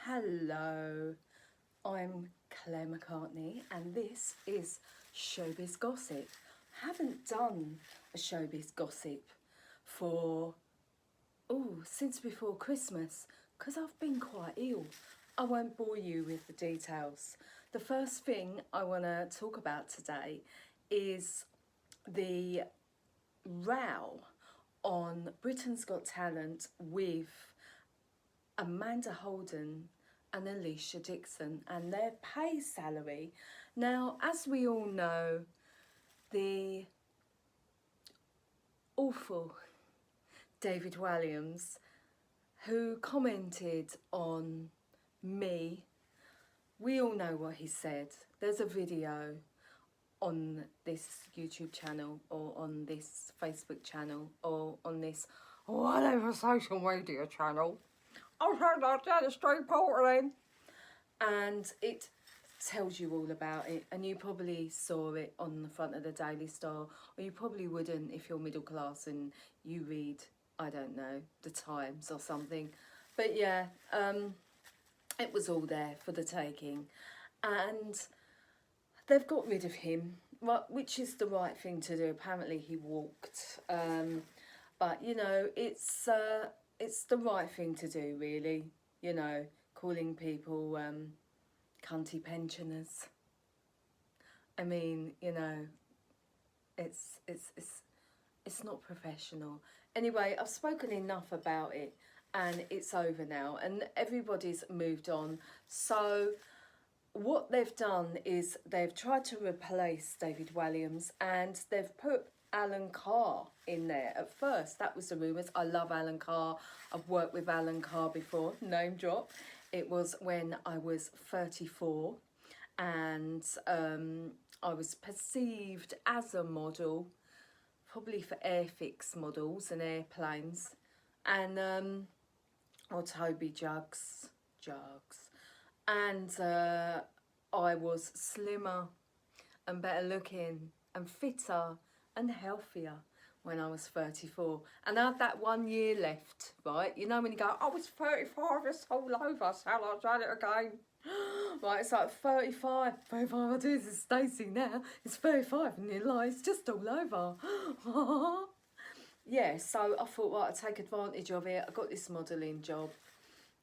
Hello, I'm Claire McCartney and this is Showbiz Gossip. Haven't done a Showbiz Gossip for, since before Christmas because I've been quite ill. I won't bore you with the details. The first thing I want to talk about today is the row on Britain's Got Talent with Amanda Holden and Alicia Dixon and their pay salary. Now, as we all know, the awful David Walliams, who commented on me, we all know what he said. There's a video on this YouTube channel or on this Facebook channel or on this whatever social media channel. I'll turn that down the street portering. And it tells you all about it, and you probably saw it on the front of the Daily Star, or you probably wouldn't if you're middle class and you read, I don't know, the Times or something. But yeah, it was all there for the taking, and they've got rid of him, which is the right thing to do. Apparently he walked, but you know, it's the right thing to do, really. You know, calling people cunty pensioners. I mean, you know, it's not professional. Anyway, I've spoken enough about it, and it's over now, and everybody's moved on. So what they've done is they've tried to replace David Walliams, and they've put Alan Carr in there. At first, that was the rumours. I love Alan Carr. I've worked with Alan Carr before, name drop. It was when I was 34, and I was perceived as a model, probably for Airfix models and airplanes, and or Toby Jugs, and I was slimmer and better looking and fitter and healthier when I was 34, and I had that 1 year left, right? You know when you go, I was 35, it's all over, so I've done it again. Right, it's like 35, I do this is Stacey now, it's 35 and you're like, it's just all over. Yeah, so I thought, right, I'd take advantage of it. I got this modelling job.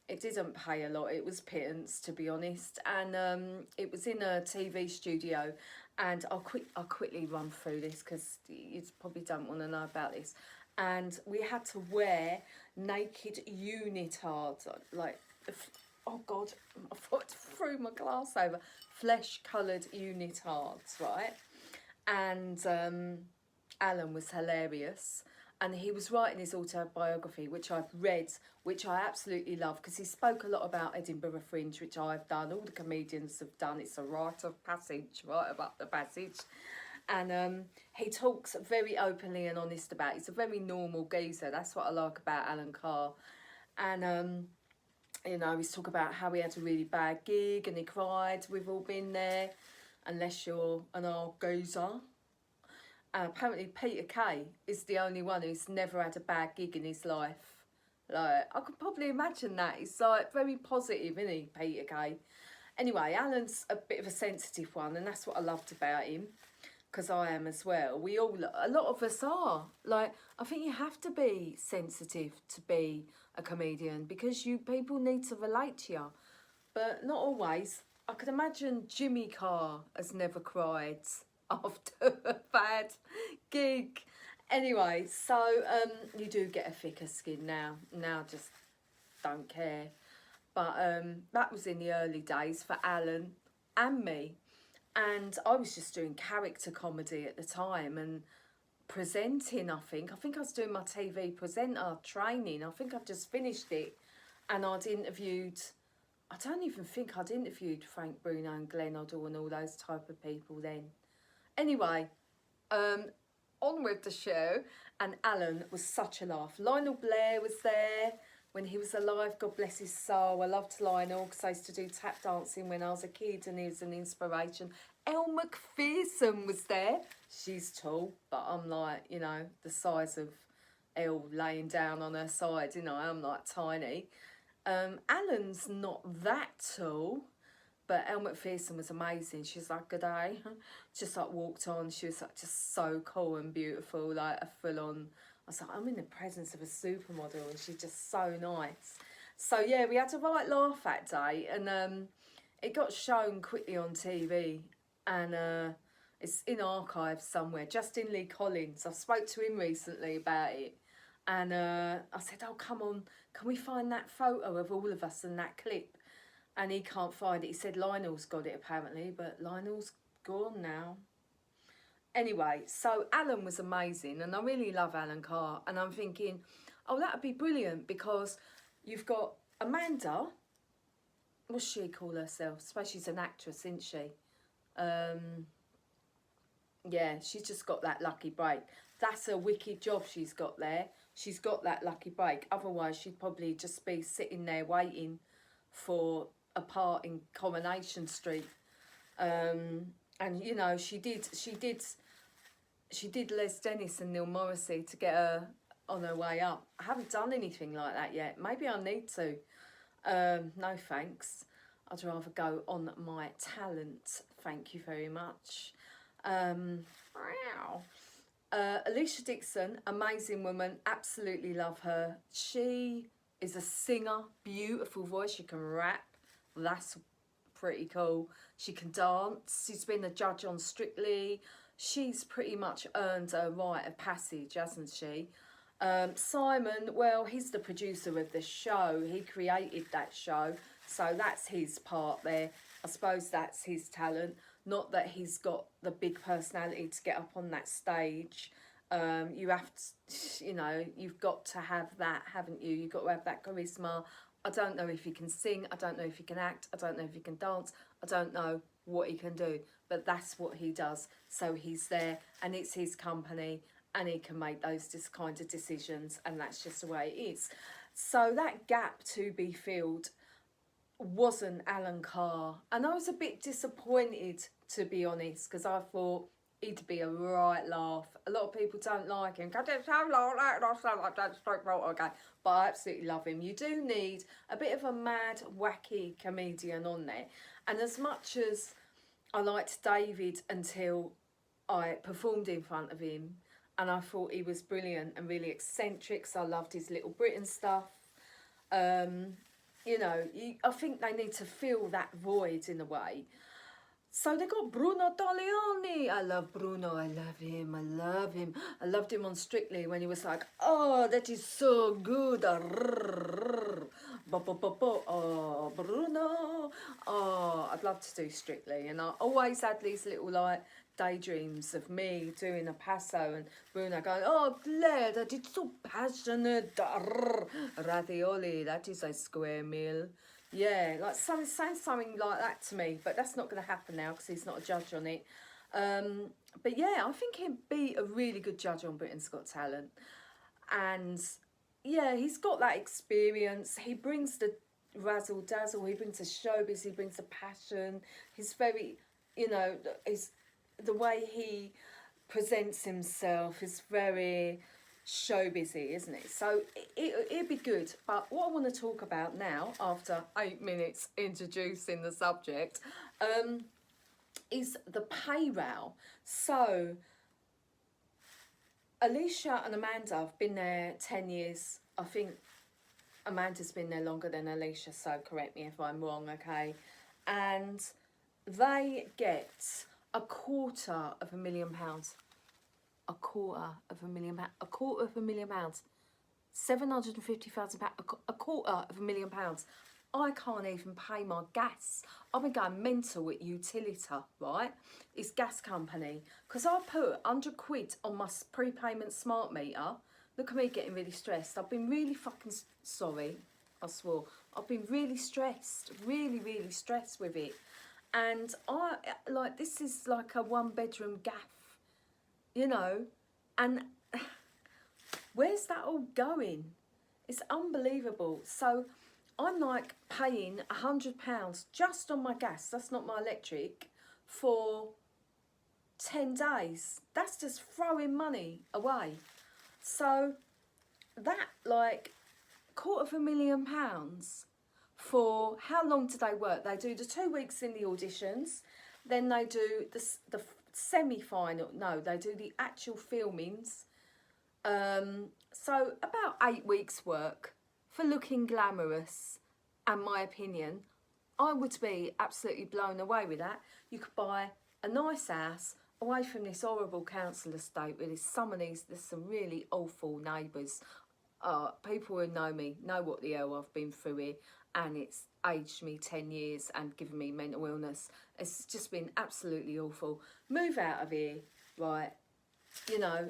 It didn't pay a lot, it was pittance, to be honest, and it was in a TV studio, and I'll quickly run through this because you probably don't want to know about this. And we had to wear naked unitards, like, oh God, I threw my glass over, flesh-coloured unitards, right? And Alan was hilarious. And he was writing his autobiography, which I've read, which I absolutely love, because he spoke a lot about Edinburgh Fringe, which I've done. All the comedians have done. It's a rite of passage, right about the passage. And he talks very openly and honest about it. He's a very normal geezer. That's what I like about Alan Carr. And, you know, he's talking about how he had a really bad gig and he cried. We've all been there, unless you're an old geezer. Apparently Peter Kay is the only one who's never had a bad gig in his life. Like, I could probably imagine that. He's like very positive, isn't he, Peter Kay? Anyway, Alan's a bit of a sensitive one, and that's what I loved about him, because I am as well. A lot of us are. Like, I think you have to be sensitive to be a comedian, because people need to relate to you, but not always. I could imagine Jimmy Carr has never cried after a bad gig. Anyway, so you do get a thicker skin now. Now I just don't care. But that was in the early days for Alan and me. And I was just doing character comedy at the time and presenting, I think. I think I was doing my TV presenter training. I think I've just finished it. And I don't even think I'd interviewed Frank Bruno and Glenn Hoddle and all those type of people then. Anyway, on with the show, and Alan was such a laugh. Lionel Blair was there when he was alive, God bless his soul. I loved Lionel because I used to do tap dancing when I was a kid, and he was an inspiration. Elle Macpherson was there. She's tall, but I'm like, you know, the size of Elle laying down on her side, you know, I'm like tiny. Alan's not that tall, but Elle McPherson was amazing. She was like, good day. Just like walked on. She was like just so cool and beautiful, like a full on. I was like, I'm in the presence of a supermodel, and she's just so nice. So yeah, we had a right laugh that day, and it got shown quickly on TV, and it's in archives somewhere. Justin Lee Collins, I spoke to him recently about it, and I said, oh, come on, can we find that photo of all of us in that clip? And he can't find it. He said Lionel's got it apparently, but Lionel's gone now. Anyway, so Alan was amazing, and I really love Alan Carr, and I'm thinking, oh, that would be brilliant, because you've got Amanda, what's she call herself? I suppose she's an actress, isn't she? Yeah, she's just got that lucky break. That's a wicked job she's got there. She's got that lucky break. Otherwise, she'd probably just be sitting there waiting for a part in Coronation Street. And you know, she did Les Dennis and Neil Morrissey to get her on her way up. I haven't done anything like that yet. Maybe I need to. No thanks. I'd rather go on my talent. Thank you very much. Alicia Dixon, amazing woman. Absolutely love her. She is a singer, beautiful voice. She can rap. That's pretty cool. She can dance. She's been a judge on Strictly. She's pretty much earned a rite of passage, hasn't she? Simon, well, he's the producer of the show. He created that show, so that's his part there. I suppose that's his talent. Not that he's got the big personality to get up on that stage. You have to, you know, you've got to have that, haven't you? You've got to have that charisma. I don't know if he can sing. I don't know if he can act. I don't know if he can dance. I don't know what he can do, but that's what he does. So he's there, and it's his company, and he can make those kind of decisions, and that's just the way it is. So that gap to be filled wasn't Alan Carr, and I was a bit disappointed, to be honest, because I thought he'd be a right laugh. A lot of people don't like him because it's so like that, I sound like that straight roll again, but I absolutely love him. You do need a bit of a mad, wacky comedian on there, and as much as I liked David until I performed in front of him, and I thought he was brilliant and really eccentric, so I loved his Little Britain stuff. You know, I think they need to fill that void in a way. So they got Bruno Taglioni. I love Bruno. I love him. I love him. I loved him on Strictly when he was like, oh, that is so good. Oh, Bruno. Oh, I'd love to do Strictly. And I always had these little like daydreams of me doing a passo and Bruno going, oh, Claire, that is so passionate. Ravioli, that is a square meal. Yeah, like saying something like that to me, but that's not going to happen now because he's not a judge on it. But yeah, I think he'd be a really good judge on Britain's Got Talent. And yeah, he's got that experience. He brings the razzle dazzle. He brings the showbiz. He brings the passion. He's very, you know, the way he presents himself is very showbizy, isn't it? So it'd be good. But what I want to talk about now, after 8 minutes introducing the subject, is the pay row. So Alicia and Amanda have been there 10 years. I think Amanda's been there longer than Alicia, so correct me if I'm wrong, okay? And they get £250,000. £250,000. £750,000. £250,000. I can't even pay my gas. I've been going mental with Utilita, right? It's gas company. Because I put £100 on my prepayment smart meter. Look at me getting really stressed. I've been really fucking sorry. I swore. I've been really stressed. Really, really stressed with it. And this is like a 1-bedroom gaff, you know, and where's that all going? It's unbelievable. So I'm like paying £100 just on my gas, that's not my electric, for 10 days. That's just throwing money away. So that, like, £250,000 for, how long do they work? They do the 2 weeks in the auditions, then they do the semi-final, no, they do the actual filmings. So about 8 weeks work for looking glamorous, and my opinion, I would be absolutely blown away with that. You could buy a nice house away from this horrible council estate with there's some really awful neighbours. People who know me know what the hell I've been through here, and it's aged me 10 years and given me mental illness. It's just been absolutely awful. Move out of here, right? You know,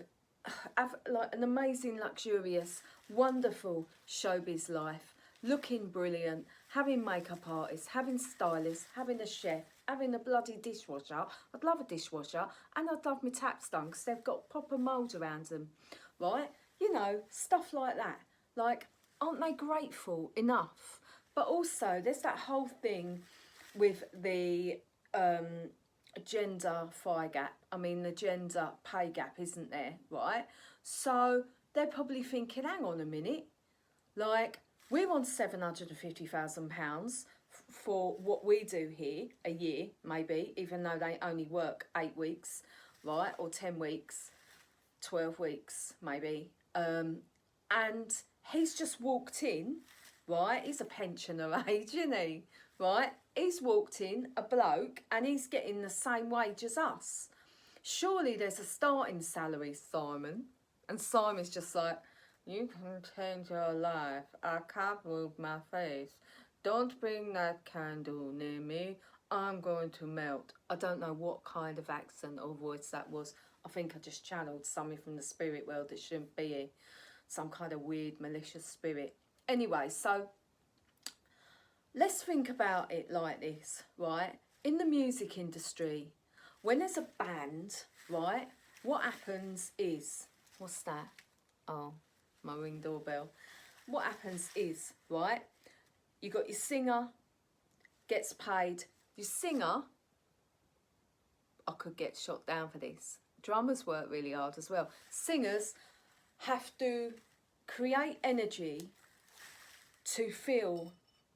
have like an amazing, luxurious, wonderful showbiz life, looking brilliant, having makeup artists, having stylists, having a chef, having a bloody dishwasher. I'd love a dishwasher, and I'd love my taps done because they've got proper mould around them, right? You know, stuff like that. Like, aren't they grateful enough? But also, there's that whole thing with the gender the gender pay gap, isn't there, right? So they're probably thinking, hang on a minute, like, we're on £750,000 for what we do here a year, maybe, even though they only work 8 weeks, right, or 10 weeks, 12 weeks, maybe. And he's just walked in, right? He's a pensioner age, isn't he? Right? He's walked in, a bloke, and he's getting the same wage as us. Surely there's a starting salary, Simon. And Simon's just like, you can change your life. I can't move my face. Don't bring that candle near me. I'm going to melt. I don't know what kind of accent or voice that was. I think I just channeled something from the spirit world that shouldn't be here. Some kind of weird, malicious spirit. Anyway, so let's think about it like this, right? In the music industry, when there's a band, right, what happens is, what's that? Oh, my ring doorbell. What happens is, right, you got your singer, gets paid. Your singer, I could get shot down for this. Drummers work really hard as well. Singers have to create energy to fill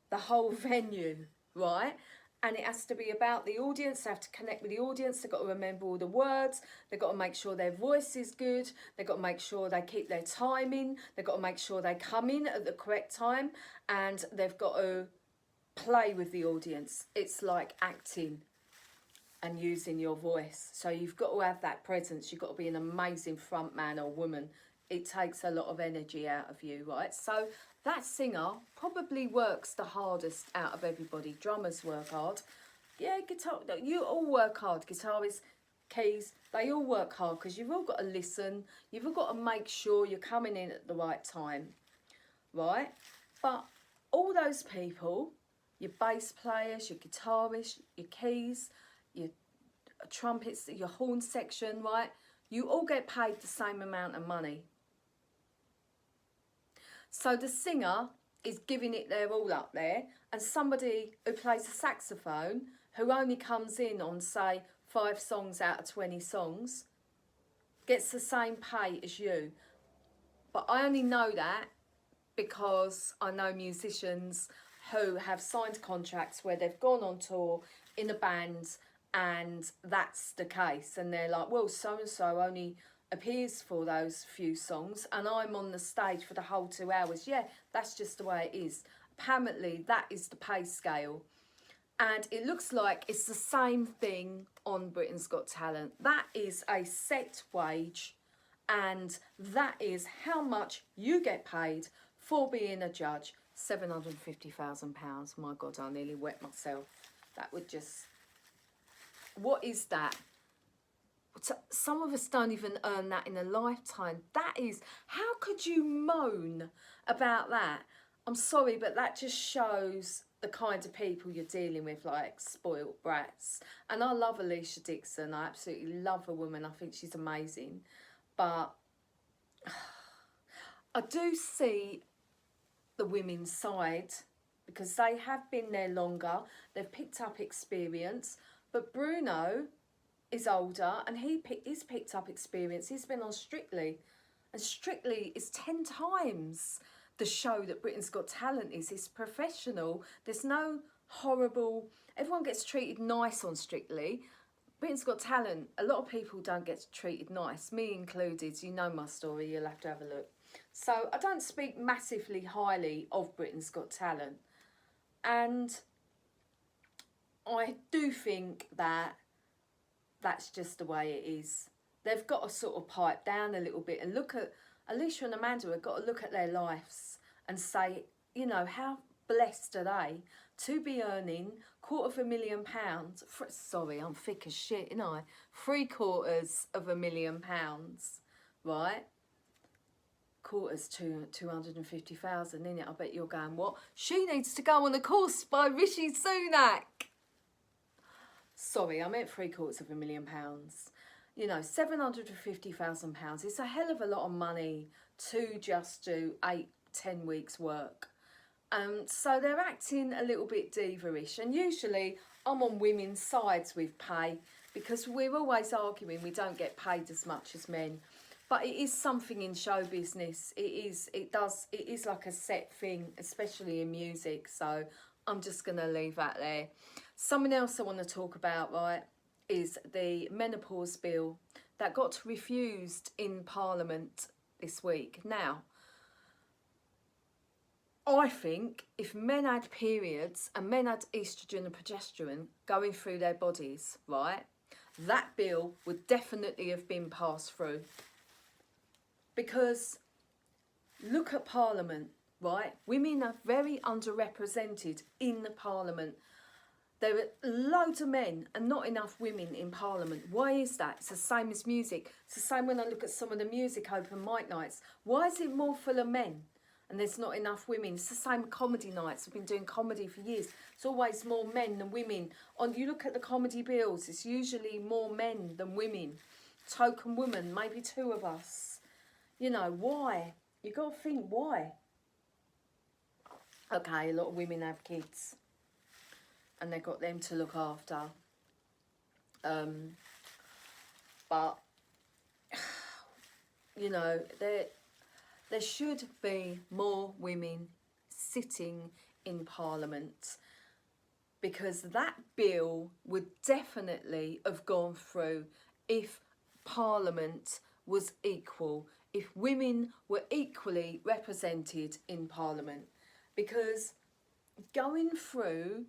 the whole venue, right? And it has to be about the audience. They have to connect with the audience. They've got to remember all the words. They've got to make sure their voice is good. They've got to make sure they keep their timing. They've got to make sure they come in at the correct time. And they've got to play with the audience. It's like acting and using your voice. So you've got to have that presence. You've got to be an amazing front man or woman. It takes a lot of energy out of you, right? So that singer probably works the hardest out of everybody. Drummers work hard. Yeah, guitar, you all work hard. Guitarists, keys, they all work hard because you've all got to listen. You've all got to make sure you're coming in at the right time, right? But all those people, your bass players, your guitarists, your keys, your trumpets, your horn section, right? You all get paid the same amount of money. So the singer is giving it their all up there, and somebody who plays a saxophone, who only comes in on, say, 5 songs out of 20 songs, gets the same pay as you. But I only know that because I know musicians who have signed contracts where they've gone on tour in a band, and that's the case. And they're like, well, so-and-so only appears for those few songs and I'm on the stage for the whole 2 hours. Yeah, that's just the way it is. Apparently that is the pay scale, and it looks like it's the same thing on Britain's Got Talent. That is a set wage, and that is how much you get paid for being a judge. £750,000. My God, I nearly wet myself. That would just, what is that? Some of us don't even earn that in a lifetime. That is, how could you moan about that? I'm sorry, but that just shows the kind of people you're dealing with, like spoilt brats. And I love Alicia Dixon. I absolutely love a woman. I think she's amazing. But I do see the women's side because they have been there longer. They've picked up experience. But Bruno is older and he's picked up experience. He's been on Strictly, and Strictly is 10 times the show that Britain's Got Talent is. It's professional. There's no horrible... Everyone gets treated nice on Strictly. Britain's Got Talent, a lot of people don't get treated nice, me included. You know my story, you'll have to have a look. So I don't speak massively highly of Britain's Got Talent. And I do think that that's just the way it is. They've got to sort of pipe down a little bit and look at... Alicia and Amanda have got to look at their lives and say, you know, how blessed are they to be earning £250,000. Sorry, I'm thick as shit, ain't I? £750,000, right? Quarters to 250,000, innit? I bet you're going, what? She needs to go on a course by Rishi Sunak. Sorry, I meant £750,000. You know, £750,000 is a hell of a lot of money to just do 8-10 weeks work. So they're acting a little bit diva-ish, and usually I'm on women's sides with pay because we're always arguing we don't get paid as much as men. But it is something in show business. It is like a set thing, especially in music. So I'm just going to leave that there. Something else I want to talk about, right, is the menopause bill that got refused in Parliament this week. Now, I think if men had periods and men had estrogen and progesterone going through their bodies, right, that bill would definitely have been passed through. Because look at Parliament, right? Women are very underrepresented in the Parliament. There are loads of men and not enough women in Parliament. Why is that? It's the same as music. It's the same when I look at some of the music open mic nights. Why is it more full of men and there's not enough women? It's the same with comedy nights. I've been doing comedy for years. It's always more men than women. You look at the comedy bills, it's usually more men than women. Token woman, maybe two of us. You know, why? You got to think, why? Okay, a lot of women have kids and they've got them to look after. But, you know, there should be more women sitting in Parliament, because that bill would definitely have gone through if Parliament was equal, if women were equally represented in Parliament. Because going through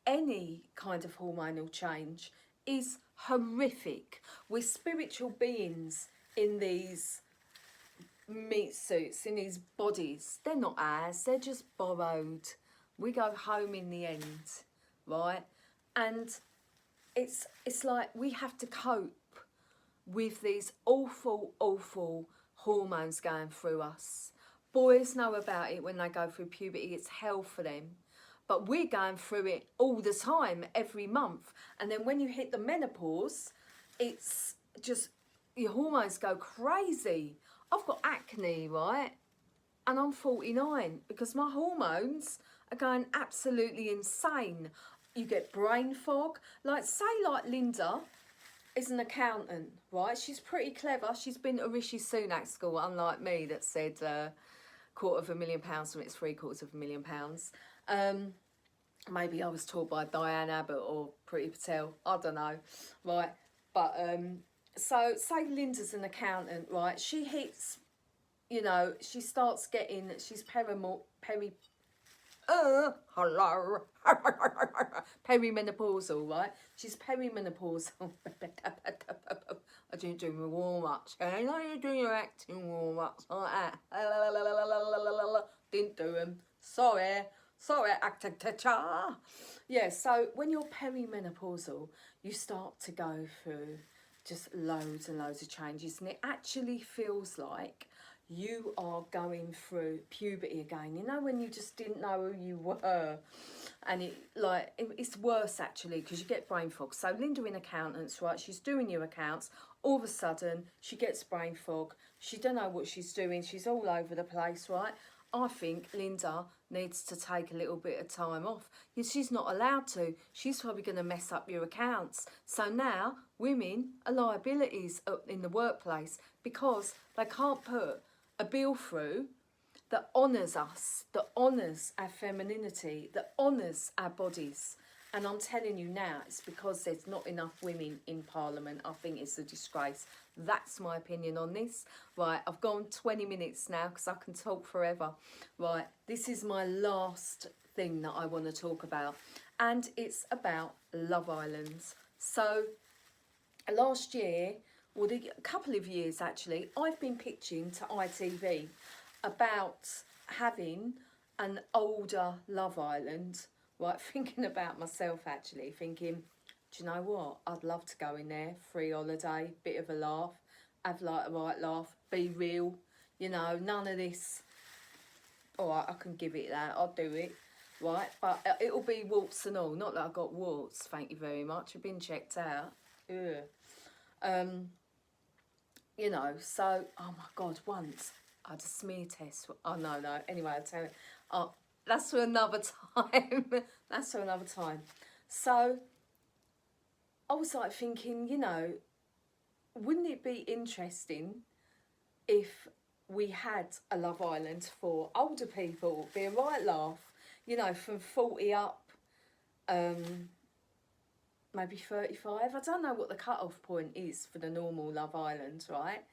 any kind of hormonal change is horrific. We're spiritual beings in these meat suits, in these bodies. They're not ours, they're just borrowed. We go home in the end, right? And it's like we have to cope with these awful, awful hormones going through us. Boys know about it when they go through puberty. It's hell for them. But we're going through it all the time, every month. And then when you hit the menopause, it's just, your hormones go crazy. I've got acne, right? And I'm 49 because my hormones are going absolutely insane. You get brain fog. Like, say like Linda is an accountant, right? She's pretty clever. She's been to Rishi Sunak school, unlike me that said £250,000 when it's £750,000. Maybe I was taught by Diane Abbott or Priti Patel, I don't know, right? But so say Linda's an accountant, right? She hits, you know, she starts getting, she's perimenopausal, right? She's perimenopausal. I didn't do my warm-ups. I know you're doing your acting warm-ups like that. Didn't do them. Sorry, acting teacher. Yeah, so when you're perimenopausal, you start to go through just loads and loads of changes, and it actually feels like you are going through puberty again. You know, when you just didn't know who you were, and it's worse actually because you get brain fog. So Linda in accountants, right? She's doing your accounts. All of a sudden, she gets brain fog. She don't know what she's doing. She's all over the place, right? I think Linda needs to take a little bit of time off. She's not allowed to. She's probably going to mess up your accounts. So now women are liabilities in the workplace because they can't put a bill through that honours us, that honours our femininity, that honours our bodies. And I'm telling you now, it's because there's not enough women in Parliament. I think it's a disgrace. That's my opinion on this. Right, I've gone 20 minutes now because I can talk forever. Right, this is my last thing that I want to talk about. And it's about Love Island. So, last year, well, a couple of years actually, I've been pitching to ITV about having an older Love Island. Right, thinking about myself actually, thinking, do you know what? I'd love to go in there, free holiday, bit of a laugh, have like a right laugh, be real, you know, none of this. All right, I can give it that, I'll do it, right? But it'll be warts and all, not that I've got warts, thank you very much, I've been checked out. Ugh. You know, so, oh my God, once I had a smear test. Oh, no, anyway, I'll tell you. Oh, that's for another time. That's for another time. So I was like thinking, you know, wouldn't it be interesting if we had a Love Island for older people? Be a right laugh, you know, from 40 up, maybe 35. I don't know what the cut-off point is for the normal Love Island, right?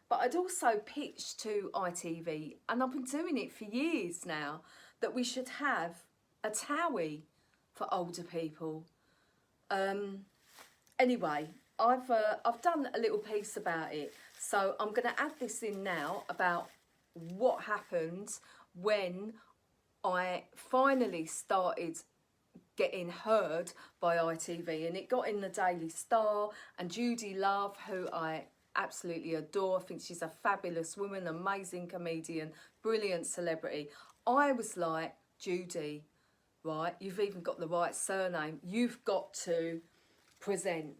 But I'd also pitched to ITV, and I've been doing it for years now, that we should have a TOWIE for older people. Anyway, I've done a little piece about it, so I'm going to add this in now about what happened when I finally started getting heard by ITV, and it got in the Daily Star, and Judy Love, who I absolutely adore, I think she's a fabulous woman, amazing comedian, brilliant celebrity. I was like, Judy, right, you've even got the right surname, you've got to present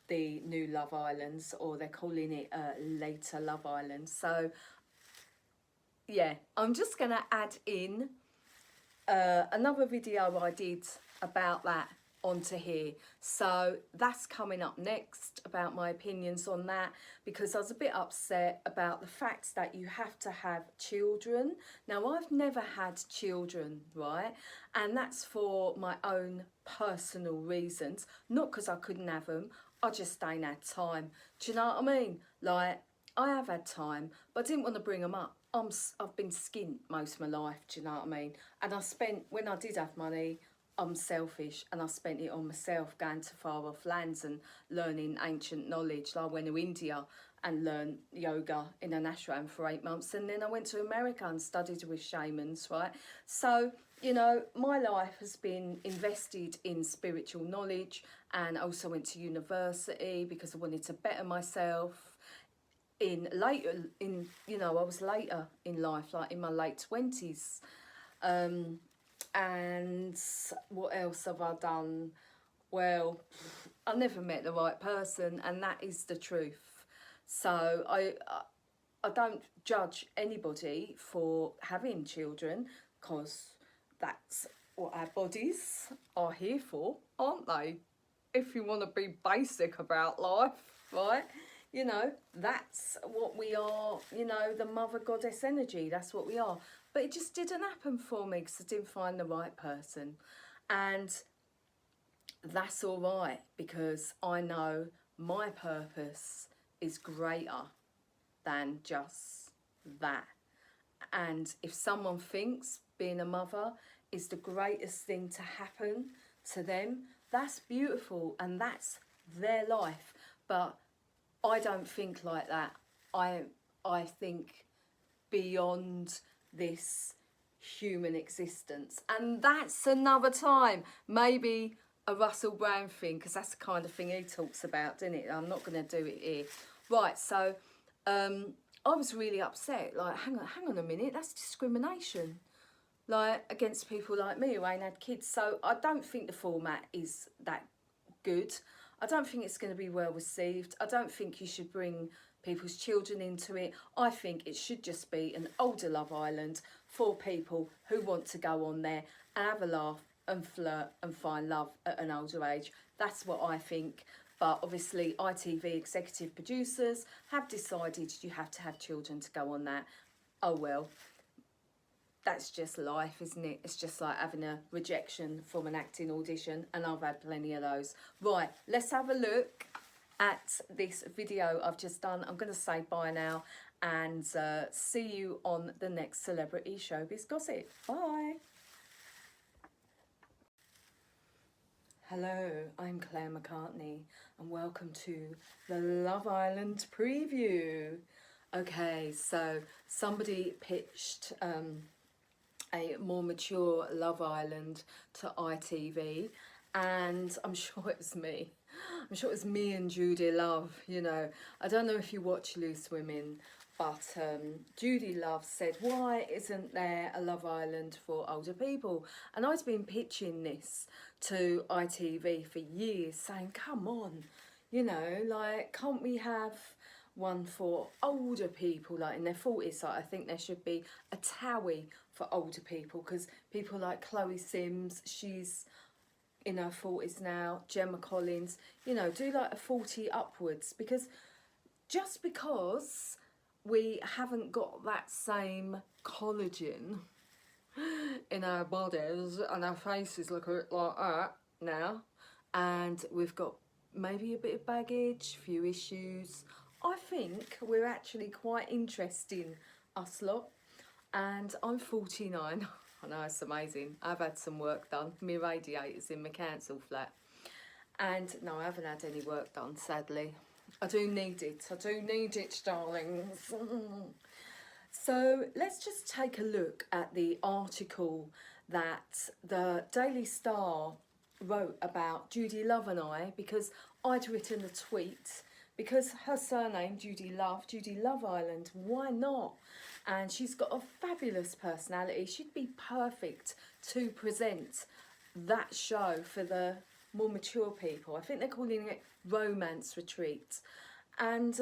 the new Love Islands, or they're calling it later Love Island. So yeah, I'm just going to add in another video I did about that onto here. So that's coming up next, about my opinions on that, because I was a bit upset about the fact that you have to have children. Now, I've never had children, right? And that's for my own personal reasons, not because I couldn't have them, I just ain't had time. Do you know what I mean? Like, I have had time, but I didn't want to bring them up. I've been skint most of my life, do you know what I mean? And I spent, when I did have money, I'm selfish, and I spent it on myself, going to far off lands and learning ancient knowledge. Like I went to India and learned yoga in an ashram for 8 months, and then I went to America and studied with shamans, right? So, you know, my life has been invested in spiritual knowledge, and I also went to university because I wanted to better myself. I was later in life, like in my late 20s. And what else have I done? Well, I never met the right person, and that is the truth. So I don't judge anybody for having children, because that's what our bodies are here for, aren't they? If you want to be basic about life, right? You know, that's what we are, you know, the mother goddess energy, that's what we are. But it just didn't happen for me because I didn't find the right person. And that's all right, because I know my purpose is greater than just that. And if someone thinks being a mother is the greatest thing to happen to them, that's beautiful and that's their life. But I don't think like that. I think beyond this human existence. And that's another time. Maybe a Russell Brand thing, because that's the kind of thing he talks about, isn't it? I'm not going to do it here. Right, so I was really upset. Like, hang on a minute, that's discrimination. Like, against people like me who ain't had kids. So I don't think the format is that good. I don't think it's going to be well received. I don't think you should bring people's children into it. I think it should just be an older Love Island for people who want to go on there and have a laugh and flirt and find love at an older age. That's what I think. But obviously ITV executive producers have decided you have to have children to go on that. Oh well, that's just life, isn't it? It's just like having a rejection from an acting audition, and I've had plenty of those. Right, let's have a look at this video I've just done. I'm going to say bye now, and see you on the next Celebrity Showbiz Gossip. Bye. Hello, I'm Claire McCartney, and welcome to the Love Island preview. Okay, so somebody pitched a more mature Love Island to ITV, and I'm sure it was me. I'm sure it was me and Judy Love, you know. I don't know if you watch Loose Women, but Judy Love said, why isn't there a Love Island for older people? And I've been pitching this to ITV for years, saying, come on, you know, like, can't we have one for older people, like in their 40s? Like, I think there should be a TOWIE for older people, because people like Chloe Sims, she's in her 40s now, Gemma Collins, you know, do like a 40 upwards, because just because we haven't got that same collagen in our bodies and our faces look a bit like that now, and we've got maybe a bit of baggage, few issues, I think we're actually quite interesting, us lot. And I'm 49. I know, it's amazing. I've had some work done. My radiator's in my council flat. And no, I haven't had any work done, sadly. I do need it. I do need it, darlings. So let's just take a look at the article that the Daily Star wrote about Judy Love and I, because I'd written a tweet, because her surname, Judy Love Island, why not? And she's got a fabulous personality. She'd be perfect to present that show for the more mature people. I think they're calling it Romance Retreat, and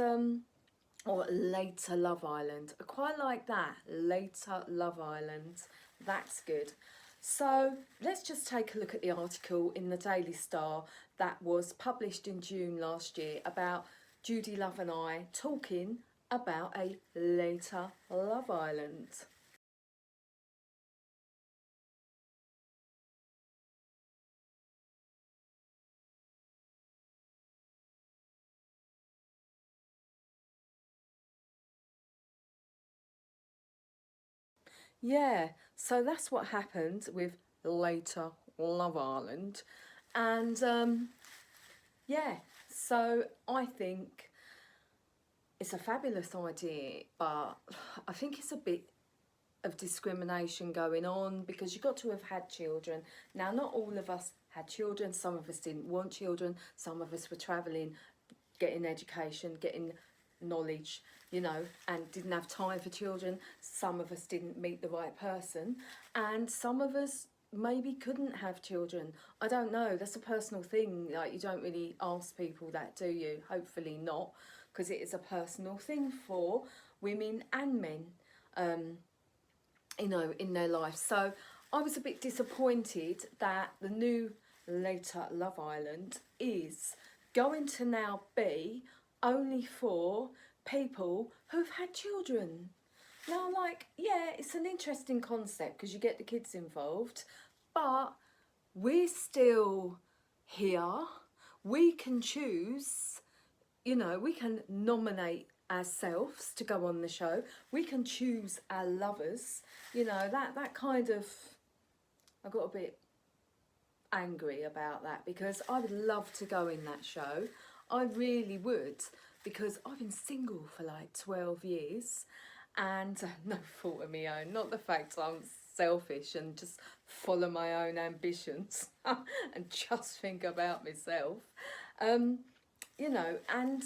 or Later Love Island. I quite like that, Later Love Island. That's good. So let's just take a look at the article in the Daily Star that was published in June last year about Judy Love and I talking about a later Love Island. Yeah, so that's what happened with later Love Island. And yeah, so I think it's a fabulous idea, but I think it's a bit of discrimination going on, because you've got to have had children. Now, not all of us had children. Some of us didn't want children. Some of us were travelling, getting education, getting knowledge, you know, and didn't have time for children. Some of us didn't meet the right person, and some of us maybe couldn't have children. I don't know, that's a personal thing. Like, you don't really ask people that, do you? Hopefully not, because it is a personal thing for women and men, you know, in their life. So I was a bit disappointed that the new Later Love Island is going to now be only for people who've had children. Now, like, yeah, it's an interesting concept because you get the kids involved, but we're still here. We can choose, you know, we can nominate ourselves to go on the show. We can choose our lovers. You know, that kind of, I got a bit angry about that, because I would love to go in that show. I really would, because I've been single for like 12 years, and no fault of my own, not the fact I'm selfish and just follow my own ambitions and just think about myself, you know, and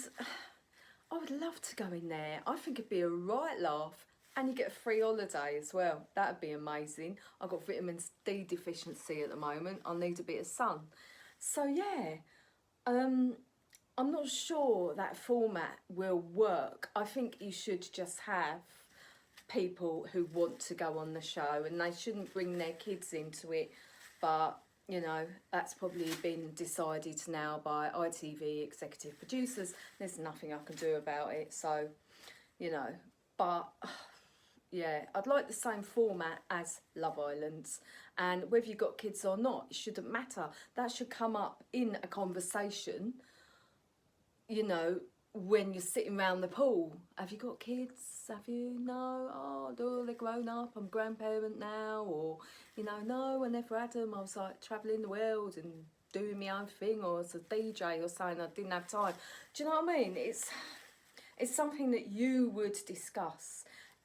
I would love to go in there. I think it'd be a right laugh, and you get a free holiday as well. That'd be amazing. I've got vitamin D deficiency at the moment. I need a bit of sun. So yeah, I'm not sure that format will work. I think you should just have people who want to go on the show, and they shouldn't bring their kids into it. But, you know, that's probably been decided now by ITV executive producers. There's nothing I can do about it. So, you know, but Yeah, I'd like the same format as Love Island. And whether you've got kids or not, it shouldn't matter. That should come up in a conversation, you know, when you're sitting round the pool. Have you got kids? Have you? No? Oh, no, they're grown up. I'm grandparent now. Or, you know, no, I never had them. I was like travelling the world and doing my own thing, or as a DJ or something. I didn't have time. Do you know what I mean? It's something that you would discuss.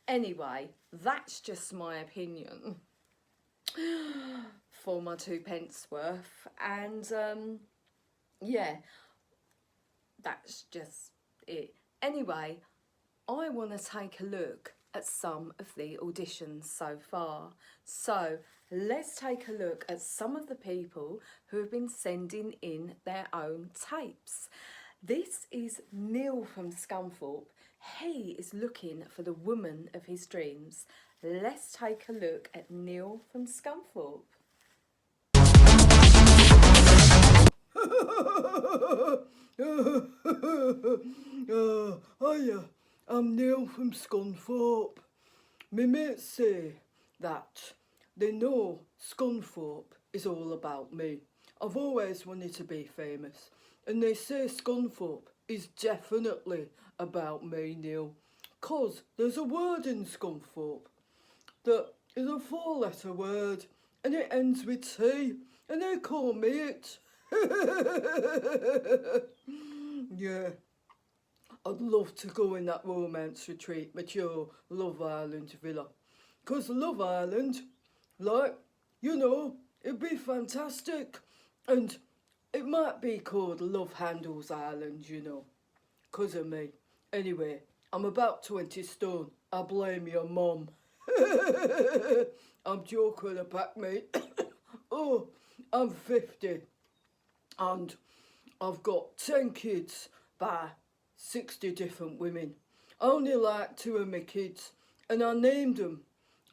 Anyway, that's just my opinion for my 2 pence worth. And yeah, that's just it. Anyway, I want to take a look at some of the auditions so far. So let's take a look at some of the people who have been sending in their own tapes. This is Neil from Scunthorpe. He is looking for the woman of his dreams. Let's take a look at Neil from Scunthorpe. Hiya, I'm Neil from Scunthorpe. Me mates say that they know Scunthorpe is all about me. I've always wanted to be famous, and they say Scunthorpe is definitely about me, Neil. 'Cause there's a word in Scunthorpe that is a 4-letter word, and it ends with T, and they call me it. Yeah, I'd love to go in that romance retreat with your Love Island villa. 'Cause Love Island, like, you know, it'd be fantastic. And it might be called Love Handles Island, you know, 'cause of me. Anyway, I'm about 20 stone. I blame your mum. I'm joking about me. Oh, I'm 50. And I've got 10 kids by 60 different women. I only like 2 of my kids, and I named them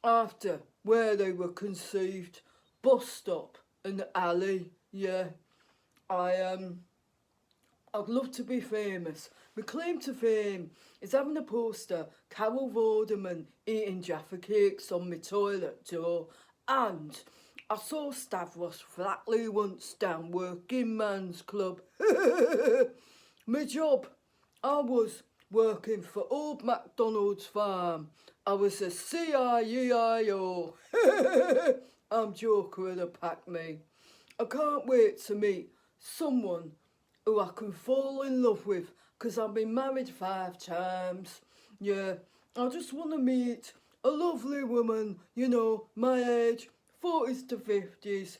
after where they were conceived. Bus stop and alley, yeah. I'd love to be famous. My claim to fame is having a poster, Carol Vorderman eating Jaffa cakes on my toilet door, and I saw Stavros Flatley once down Working Man's Club. My job, I was working for Old MacDonald's Farm. I was a CIEIO. I'm joking with a pack me. I can't wait to meet someone who I can fall in love with, 'cause I've been married 5 times. Yeah, I just want to meet a lovely woman, you know, my age, 40s to 50s,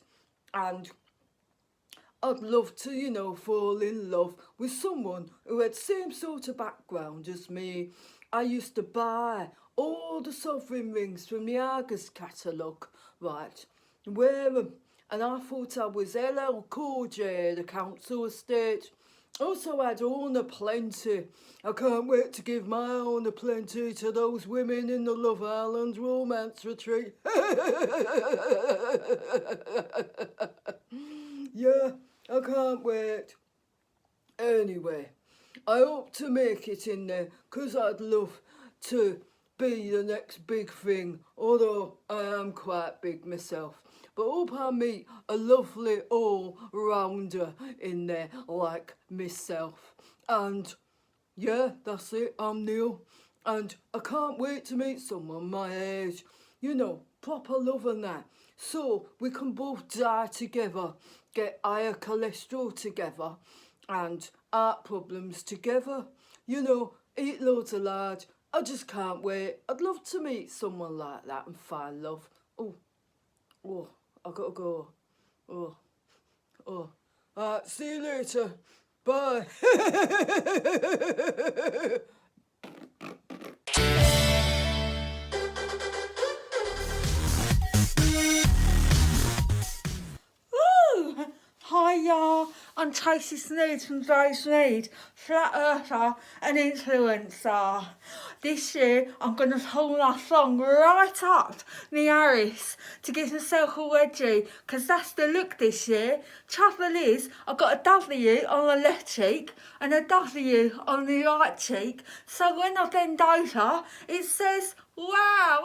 and I'd love to, you know, fall in love with someone who had same sort of background as me. I used to buy all the sovereign rings from the Argus catalogue, right, wear them, and I thought I was LL Cool J, the council estate. Also, I'd own a plenty. I can't wait to give my own a plenty to those women in the Love Island romance retreat. Yeah, I can't wait. Anyway, I hope to make it in there, 'cause I'd love to be the next big thing, although I am quite big myself. But hope I meet a lovely all-rounder in there like myself. And yeah, that's it, I'm Neil. And I can't wait to meet someone my age. You know, proper love and that. So we can both die together, get higher cholesterol together, and heart problems together. You know, eat loads of lard. I just can't wait. I'd love to meet someone like that and find love. Oh, I gotta go. See you later. Bye. Hiya, I'm Tracy Sneed from Dave Sneed, flat earther and influencer. This year I'm going to pull my song right up me Harris to give myself a wedgie, 'cause that's the look this year. Trouble is, I've got a W on the left cheek and a W on the right cheek, so when I bend over it says Wow!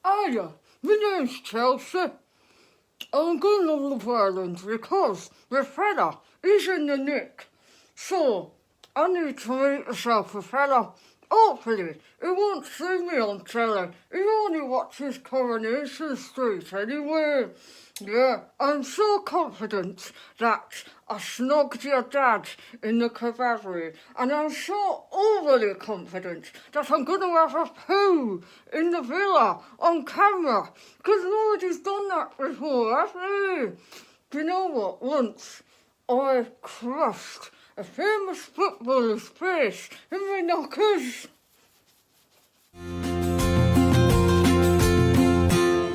Hiya, my name's Chelsea. I'm going on Love Island because the fella is in the nick. So, I need to meet myself a fella. Hopefully, he won't see me on telly. He only watches Coronation Street anyway. Yeah, I'm so confident that I snogged your dad in the cavalry, and I'm so overly confident that I'm going to have a poo in the villa on camera, because nobody's done that before, have they? Do you know what? Once I crushed a famous footballer's face in my knockers.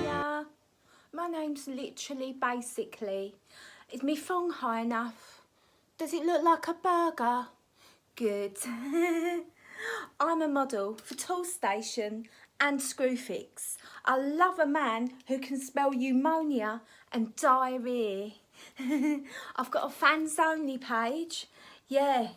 Yeah, my name's literally basically. Is me thong high enough? Does it look like a burger? Good. I'm a model for Toolstation and Screwfix. I love a man who can spell pneumonia and diarrhea. I've got a fans only page. Yeah,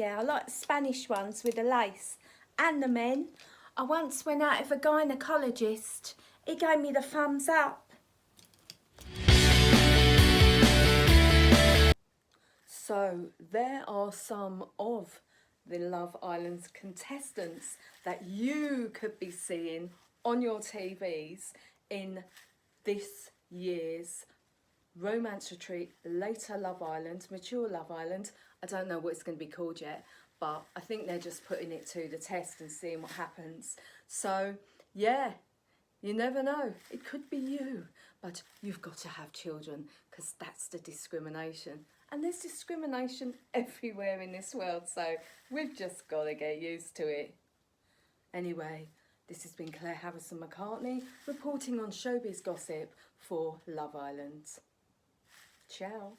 I like the Spanish ones with the lace and the men. I once went out with a gynaecologist. He gave me the thumbs up. So there are some of the Love Island contestants that you could be seeing on your TVs in this year's Romance Retreat, later Love Island, mature Love Island. I don't know what it's going to be called yet, but I think they're just putting it to the test and seeing what happens. So yeah, you never know, it could be you, but you've got to have children, because that's the discrimination. And there's discrimination everywhere in this world, so we've just got to get used to it. Anyway, this has been Claire Harrison McCartney reporting on showbiz gossip for Love Island. Ciao.